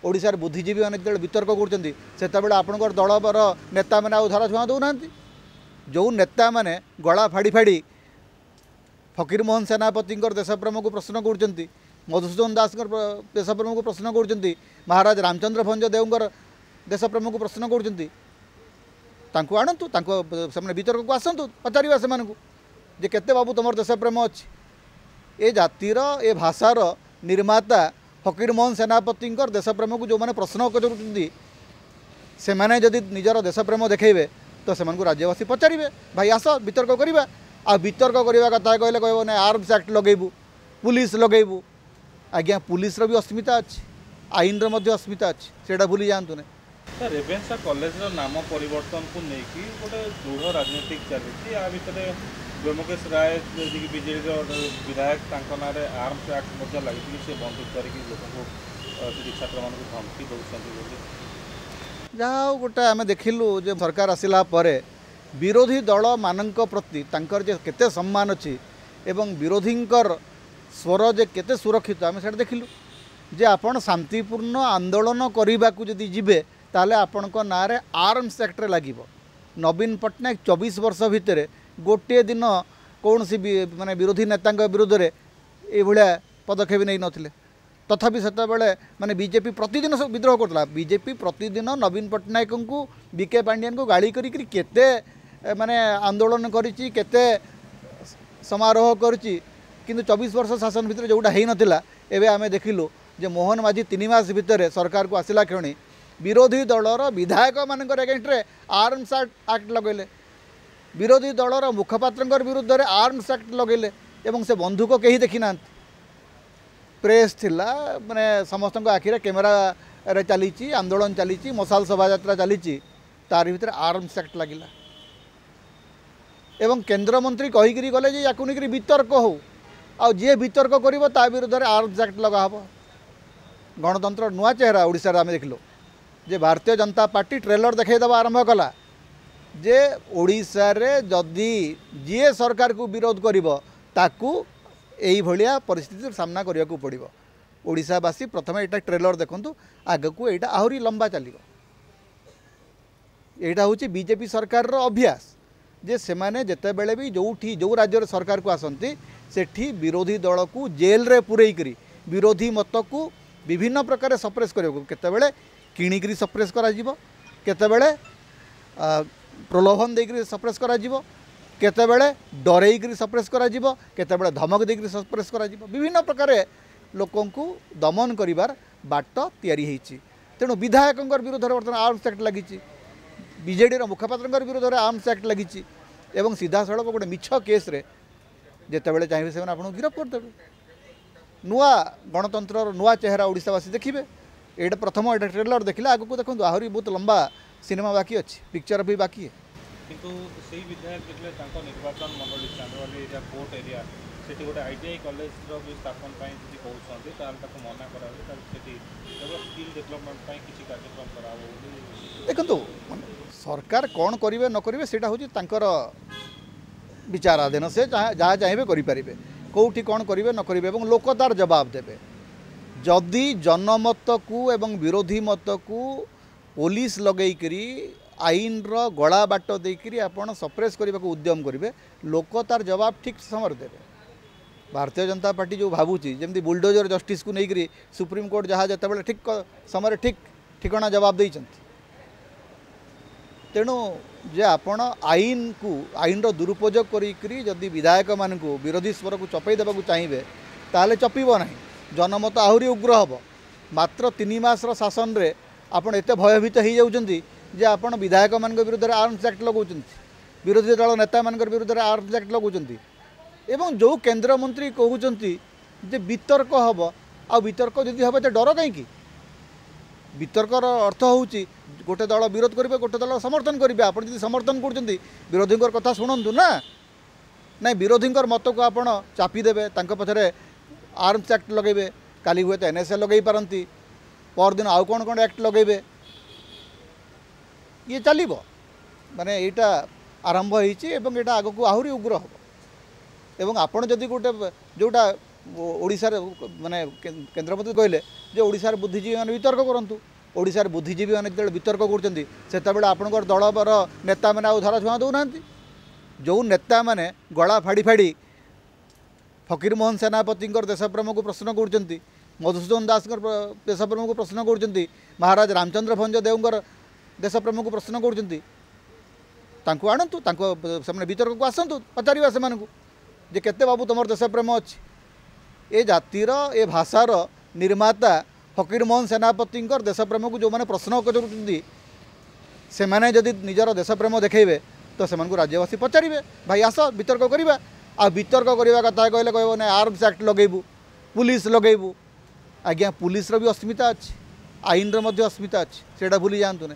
ओडिशार बुद्धिजीवी मैंने जो वितर्क कर आपणकर दलर नेता मैंने आउ धरा छुआ दौना जो नेता मैंने गला फाड़ी फाड़ी फकीर मोहन सेनापति देशप्रेम को प्रश्न कर मधुसूदन दास देशप्रेम को प्रश्न कर महाराज रामचंद्र भंज देवर देशप्रेम को प्रश्न कर आणतु से वितर्क को आसतु पचार से केते बाबू तुम देशप्रेम अच्छी ए जातिर ए भाषार निर्माता फकीर मोहन सेनापति देशप्रेम को जो मैंने प्रश्न कर निजर देशप्रेम देखेबे तो से राज्यवासी पचारे भाई आस वितर्क करवा आ वितर्क करवा कथा कहले कह ना आर्म्स एक्ट लगेबू पुलिस लगेबू आज्ञा पुलिस भी अस्मिता अच्छी आईन अस्मिता अच्छी से भूली जातु ना रेवेन्सा कॉलेज नाम परिवर्तन को लेकिन गोटे दृढ़ राजनीतिक चली भितर व्योमकेश राय बीजेडी विधायक ना आर्म्स एक्ट लगी से बंदूक धरिकी लोक छात्र मान धमकी दौरान जहाँ गोटे आम देखिलु जो सरकार आसला विरोधी दल मानक प्रति तांकर जे केते सम्मान अच्छी एवं विरोधींकर स्वर जे केते सुरक्षित आम से देखिलु जे आपण शांतिपूर्ण आंदोलन करने को जदि जीवे ताले आपण को ना रे आर्म्स एक्ट रे लागिबो। नवीन पट्टनायक 24 वर्ष भितर गोटे दिन कौन सी माने विरोधी नेता विरुद्ध में ये पदक्षेप नहीं नथिले तथापि सेते माने बीजेपी प्रतिदिन विद्रोह करता बीजेपी प्रतिदिन नवीन पट्टनायक को बीके पांडियन को गाड़ी करी केते माने आंदोलन करिछि केते समारोह करिछि किंतु 24 वर्ष शासन भितर जोटा है नथिला एबे आमे देखिलु जे मोहन माझी 3 मास भितर सरकार को आसिला क्षणी विरोधी दलर विधायक मानकर एगेंस्ट रे आर्म्स एक्ट लगेले विरोधी दलर मुखपात्र विरुद्ध में आर्म्स एक्ट लगेले एवं से बंधुक कहीं देखी ना प्रेस थिला माने समस्त आखिरे कैमेरा रे चली आंदोलन चली मशाल शोभा यात्रा चली तार भीतर आर्म्स एक्ट लगिला एवं केंद्र मंत्री कहीकि गले जे याकु नहीं वितर्क हो आ जी वितर्क कर विरुद्ध में आर्म्स एक्ट लगा हम गणतंत्र नुआ चेहरा ओडिशा आम देखिलु जे भारतीय जनता पार्टी ट्रेलर देखा आरंभ कला जे ओडिशा रे जदि जी सरकार को विरोध करिवो ताकू एई भलिया परिस्थिति सामना करिया को पड़िबो। ओडिशावासी प्रथम एटा ट्रेलर देखंतु आग को एटा आहुरी लंबा चलिबो। एटा होची बीजेपी सरकार रो अभ्यास जे सेमाने जेते बेले भी जोठी जो राज्य सरकार को आसंती सेठी विरोधी दल को जेल रे पुरई करी विरोधी मत को विभिन्न प्रकार सप्रेस करियो केतेबेले किणिकरी सप्रेस करा जिवो केतेबेले प्रलोभन देकर सप्रेस करा जिवो केतेबेले डरेइकरी सप्रेस करा जिवो केतेबेले धमक देकर सप्रेस करा जिवो विभिन्न प्रकार लोकों को दमन करिवार बाट तैयारी हेछि। तेणु विधायकों विरुद्ध बर्तमान आर्म्स एक्ट लगी बीजेडी मुखपात्र विरुद्ध में आर्म्स एक्ट लगी एवं सीधा सड़क गोटे मिछ केस रे जितेबाला चाहिए से आपको गिरफ्त करदेवे नुआ गणतंत्र नुआ चेहरा ओडिशावासी देखिए ये प्रथम ये ट्रेलर देखिले आग को देखो आहरी बहुत लंबा सिनेमा बाकी अच्छी पिक्चर भी बाकी है किंतु सेही विधायक जितले तांको निर्वाचन मंडली चांदवाली एरिया कोर्ट एरिया सेठी गोटे आईटीआई कॉलेज रो भी स्थापन पई जदि कहउछन्ते ताल ताको मना करावे ताल सेठी केवल स्किल डेवलपमेंट पई किछि कार्यक्रम करावो देखंतु सरकार कौन करिवे न करिवे सेटा होची तांकर विचाराधीन से जहाँ चाहिए करें कौटी कौन करेंगे न करेंगे और लोक तार जवाब देवे जदि जनमत को एवं विरोधी मत को पुलिस लगेकरी आईन रो गला बाट देकरी आपण सप्रेस करने को उद्यम करेंगे लोक तार जवाब ठीक समय देवे। भारतीय जनता पार्टी जो भावुची जमी बुलडोजर जस्टिस को लेकर सुप्रीम कोर्ट जहाँ जिते ठीक समय ठीक ठिकाना जवाब देते तेणु जे आपण आईन को आईन रो दुरुपयोग करी जदि विधायक मान को विरोधी स्वर को चपई देवा चाहिए ताले चपीब ना जनमत आहरी उग्र हम मात्र 3 मासर शासन रे आपण एते भयभीत हो जाउछन्ती जे आपण विधायक मान विरुद्ध में आर्म्स एक्ट लगाउछन्ती विरोधी दल नेता मान विरुद्ध में आर्म्स एक्ट लगाउछन्ती एवं जो केंद्र मंत्री कहउछन्ती जे वितर्क हम आ वितर्क जदि हम तो डर कहीं वितर्कर अर्थ होउची गोटे दल विरोध करेंगे गोटे दल समर्थन करेंगे आप समर्थन कर विरोधी कथा शुणु ना ना विरोधी मत को आप चापीदेवे पछरे आर्म्स एक्ट लगेबे काली हुए तो एनएसए लगे पारती परदिन आउ कौन कौन एक्ट लगेबे ये चलो माने यहाँ आरंभ होता आग को आहरी उग्र हम एवं आपड़ जदि गोटे जोटा ओडिशा माने केंद्रमंत्री कहले जे ओडिशार बुद्धिजीवी मैंने वितर्क करूँ ओडिशार बुद्धिजीवी मैंने जो वितर्क करते आपणकर दलर नेता मैंने आउ धरा छुआ दौना जो नेता मैंने गला फाड़ी फाड़ी फकीरमोहन सेनापति देशप्रेम को प्रश्न कर मधुसूदन दास देशप्रेम को प्रश्न कर महाराज रामचंद्र भंज देवर देशप्रेम को प्रश्न कर आणतु से वितर्क को आसतु पचार से केते बाबू तुम देशप्रेम अच्छी ए जातिर ए भाषार निर्माता फकीरमोहन सेनापति देशप्रेम को जो मैंने प्रश्न कर निजर देशप्रेम देखेबे तो से राज्यवासी पचारे भाई आस वितर्क करवा आ वितर्क करवा कथा कहले कह ना आर्म्स एक्ट लगेबू पुलिस लगेबू आज्ञा पुलिस भी अस्मिता अच्छी आईन अस्मिता अच्छी से भूली जातु ना।